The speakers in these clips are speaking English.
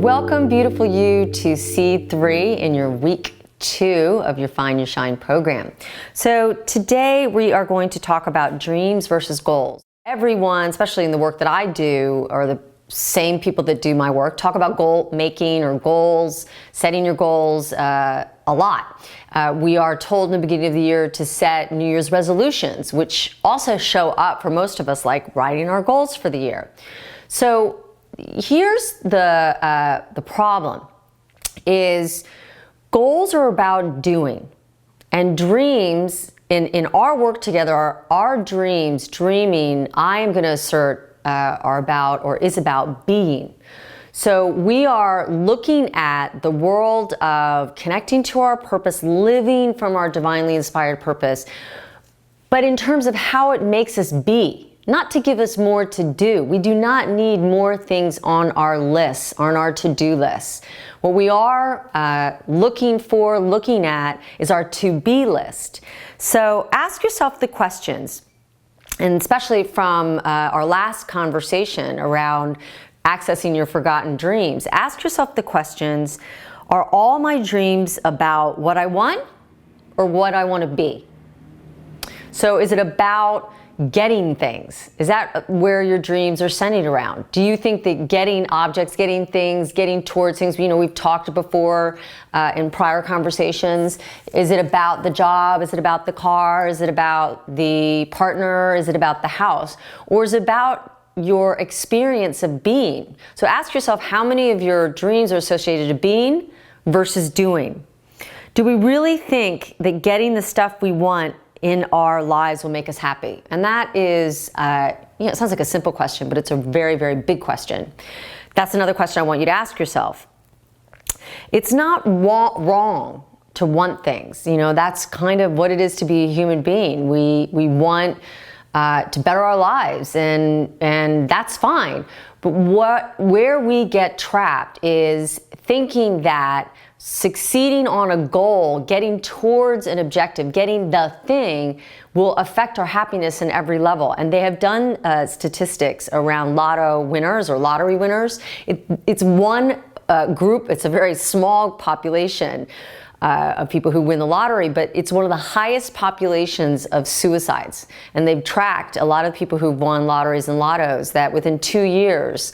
Welcome, beautiful you, to C3 in your week 2 of your Find Your Shine program. So today we are going to talk about dreams versus goals. Everyone, especially in the work that I do, or the same people that do my work, talk about goal making or goals, setting your goals a lot. We are told in the beginning of the year to set New Year's resolutions, which also show up for most of us like writing our goals for the year. So here's the problem is goals are about doing, and dreams in our work together are our dreams. Dreaming, I am going to assert, are about or is about being. So we are looking at the world of connecting to our purpose, living from our divinely inspired purpose, but in terms of how it makes us be. Not to give us more to do. We do not need more things on our lists, on our to-do lists. What we are looking at is our to-be list. So ask yourself the questions, and especially from our last conversation around accessing your forgotten dreams. Ask yourself the questions, are all my dreams about what I want or what I want to be? So is it about getting things? Is that where your dreams are centered around? Do you think that getting objects, getting things, getting towards things, we've talked before in prior conversations, is it about the job? Is it about the car? Is it about the partner? Is it about the house? Or is it about your experience of being? So ask yourself, how many of your dreams are associated to being versus doing? Do we really think that getting the stuff we want in our lives will make us happy? And that is, it sounds like a simple question, but it's a very, very big question. That's another question I want you to ask yourself. It's not wrong to want things. That's kind of what it is to be a human being. We want to better our lives, and that's fine. But where we get trapped is thinking that succeeding on a goal, getting towards an objective, getting the thing will affect our happiness in every level. And they have done statistics around lotto winners or lottery winners. It's one group, it's a very small population of people who win the lottery, but it's one of the highest populations of suicides. And they've tracked a lot of people who've won lotteries and lottos that within 2 years,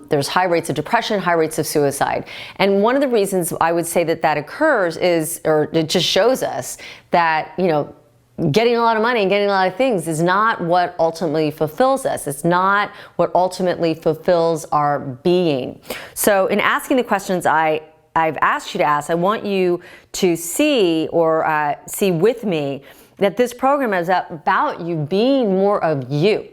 there's high rates of depression, high rates of suicide. And one of the reasons I would say that occurs is, or it just shows us that, getting a lot of money and getting a lot of things is not what ultimately fulfills us. It's not what ultimately fulfills our being. So in asking the questions I've asked you to ask, I want you to see see with me that this program is about you being more of you.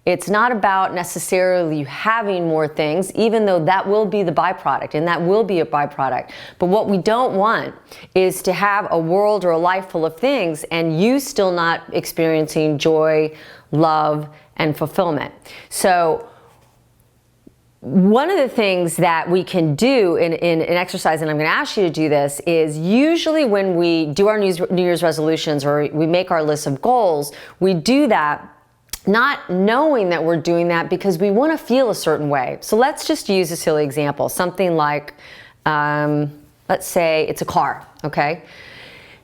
It's not about necessarily you having more things, even though that will be the byproduct, and that will be a byproduct. But what we don't want is to have a world or a life full of things and you still not experiencing joy, love, and fulfillment. So one of the things that we can do in an exercise, and I'm going to ask you to do this, is usually when we do our New Year's resolutions or we make our list of goals, we do that not knowing that we're doing that because we want to feel a certain way. So let's just use a silly example, something like, let's say it's a car, okay?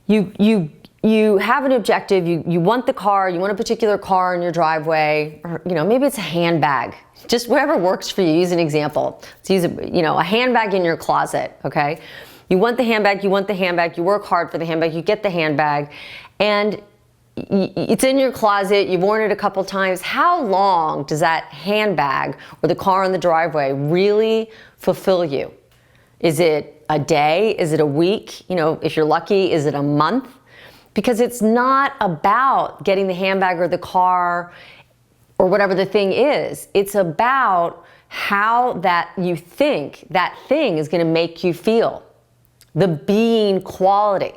You have an objective, you want the car, you want a particular car in your driveway, or maybe it's a handbag. Just whatever works for you. Use an example. Let's use a handbag in your closet, okay? You want the handbag, you work hard for the handbag, you get the handbag, and it's in your closet, you've worn it a couple times. How long does that handbag or the car in the driveway really fulfill you? Is it a day? Is it a week? If you're lucky, is it a month? Because it's not about getting the handbag or the car or whatever the thing is. It's about how that you think that thing is going to make you feel. The being quality.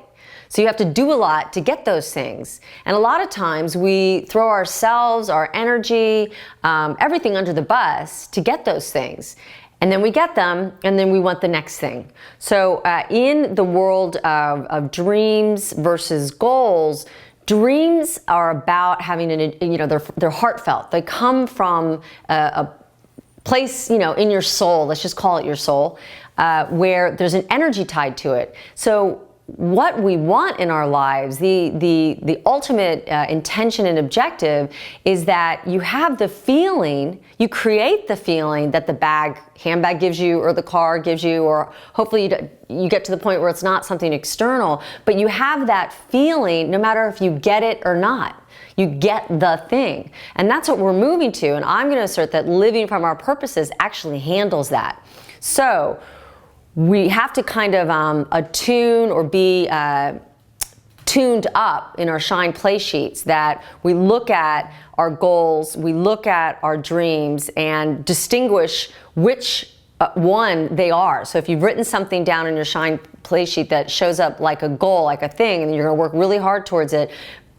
So you have to do a lot to get those things. And a lot of times we throw ourselves, our energy, everything under the bus to get those things. And then we get them, and then we want the next thing. So in the world of dreams versus goals, dreams are about having they're heartfelt. They come from a place, in your soul, let's just call it your soul, where there's an energy tied to it. So what we want in our lives, the ultimate intention and objective is that you have the feeling, you create the feeling that the handbag gives you, or the car gives you, or hopefully you get to the point where it's not something external, but you have that feeling no matter if you get it or not. You get the thing. And that's what we're moving to. And I'm going to assert that living from our purposes actually handles that. So we have to kind of attune or be tuned up in our shine play sheets, that we look at our goals, we look at our dreams, and distinguish which one they are. So if you've written something down in your shine play sheet that shows up like a goal, like a thing, and you're going to work really hard towards it,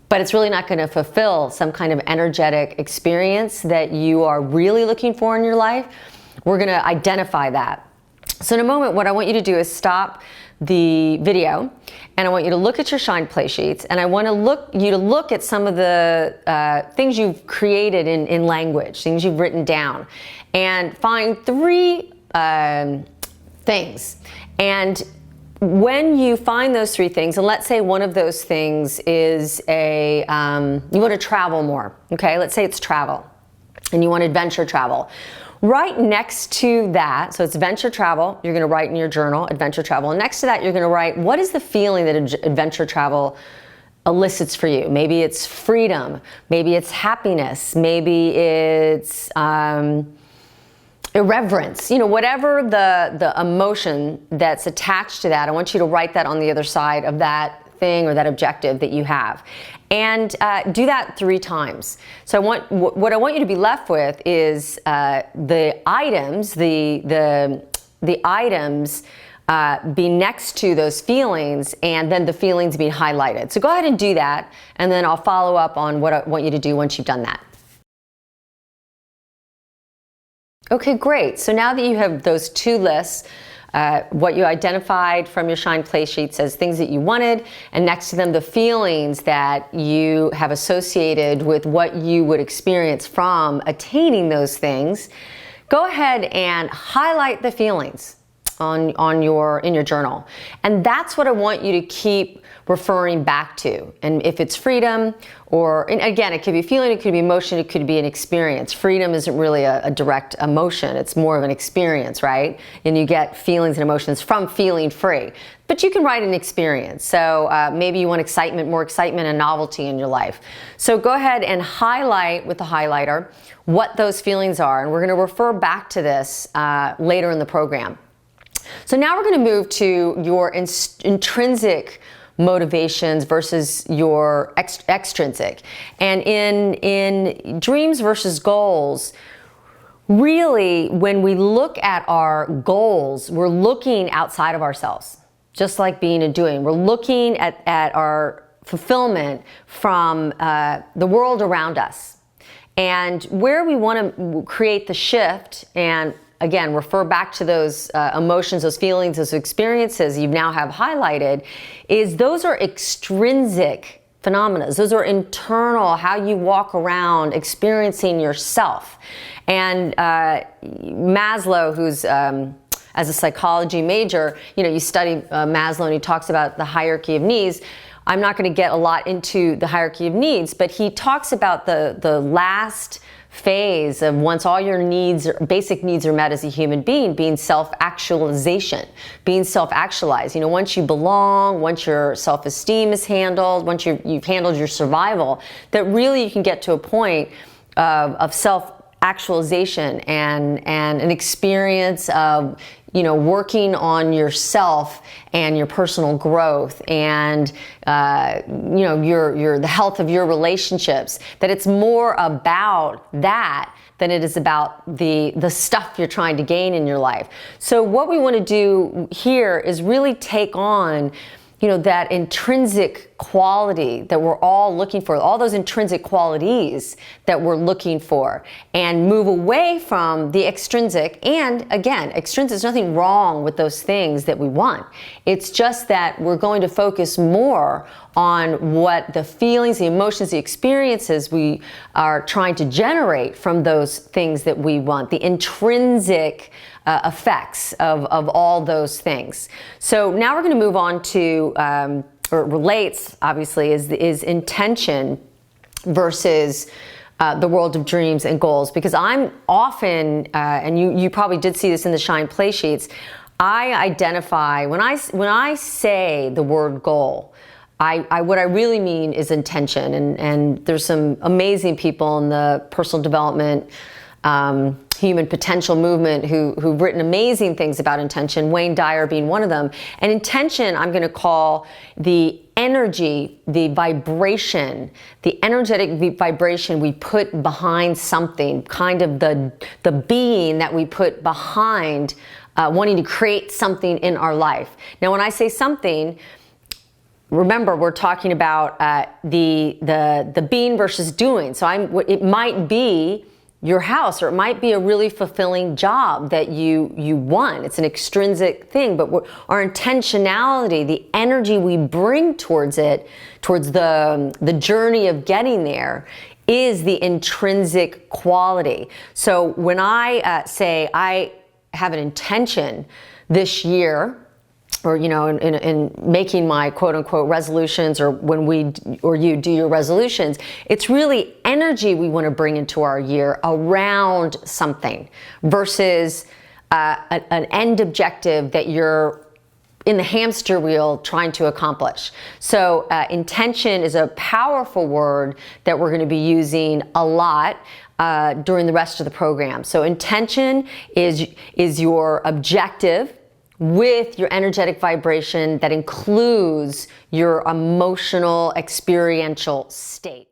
but it's really not going to fulfill some kind of energetic experience that you are really looking for in your life, we're going to identify that. So in a moment, what I want you to do is stop the video, and I want you to look at your shine play sheets, and I want you to look at some of the things you've created in language, things you've written down, and find 3 things. And when you find those 3 things, and let's say one of those things is you want to travel more, okay? Let's say it's travel, and you want adventure travel. Right next to that, so it's adventure travel, you're going to write in your journal, adventure travel, and next to that you're going to write, what is the feeling that adventure travel elicits for you? Maybe it's freedom, maybe it's happiness, maybe it's irreverence, whatever the emotion that's attached to that. I want you to write that on the other side of that thing or that objective that you have, and do that 3 times. So what I want you to be left with is the items, the items be next to those feelings, and then the feelings be highlighted. So go ahead and do that, and then I'll follow up on what I want you to do once you've done that. Okay, great. So now that you have those 2 lists, what you identified from your shine play sheets as things that you wanted, and next to them the feelings that you have associated with what you would experience from attaining those things, go ahead and highlight the feelings in your journal. And that's what I want you to keep referring back to. And if it's freedom, and again, it could be feeling, it could be emotion, it could be an experience. Freedom isn't really a direct emotion, it's more of an experience, right? And you get feelings and emotions from feeling free. But you can write an experience. So maybe you want more excitement and novelty in your life. So go ahead and highlight with the highlighter what those feelings are. And we're going to refer back to this later in the program. So now we're going to move to your intrinsic motivations versus your extrinsic. And in dreams versus goals, really, when we look at our goals, we're looking outside of ourselves, just like being and doing. We're looking at our fulfillment from the world around us. And where we want to create the shift, and again, refer back to those emotions, those feelings, those experiences you now have highlighted, is those are extrinsic phenomena. Those are internal, how you walk around experiencing yourself. And Maslow, who's as a psychology major, you study Maslow, and he talks about the hierarchy of needs. I'm not going to get a lot into the hierarchy of needs, but he talks about the last phase of once all your basic needs are met as a human being self-actualization, being self-actualized. Once you belong, once your self-esteem is handled, once you've handled your survival, that really you can get to a point of self-actualization and an experience of working on yourself and your personal growth and the health of your relationships. That it's more about that than it is about the stuff you're trying to gain in your life. So what we want to do here is really take on that intrinsic quality that we're all looking for, all those intrinsic qualities that we're looking for, and move away from the extrinsic. And again, extrinsic, there's nothing wrong with those things that we want. It's just that we're going to focus more on what the feelings, the emotions, the experiences we are trying to generate from those things that we want, the intrinsic effects of all those things. So now we're going to move on to, or it relates, obviously, is intention versus the world of dreams and goals. Because I'm often, and you probably did see this in the Shine play sheets, I identify, when I say the word goal, what I really mean is intention. And there's some amazing people in the personal development, human potential movement who've written amazing things about intention, Wayne Dyer being one of them. And intention, I'm going to call the energy, the vibration, the energetic vibration we put behind something, kind of the being that we put behind wanting to create something in our life. Now, when I say something, remember, we're talking about the being versus doing. So it might be your house, or it might be a really fulfilling job that you want. It's an extrinsic thing, but our intentionality, the energy we bring towards it, towards the journey of getting there, is the intrinsic quality. So when I say I have an intention this year, or in making my quote unquote resolutions, or when you do your resolutions, it's really energy we want to bring into our year around something versus an end objective that you're in the hamster wheel trying to accomplish. So intention is a powerful word that we're going to be using a lot during the rest of the program. So intention is your objective with your energetic vibration that includes your emotional, experiential state.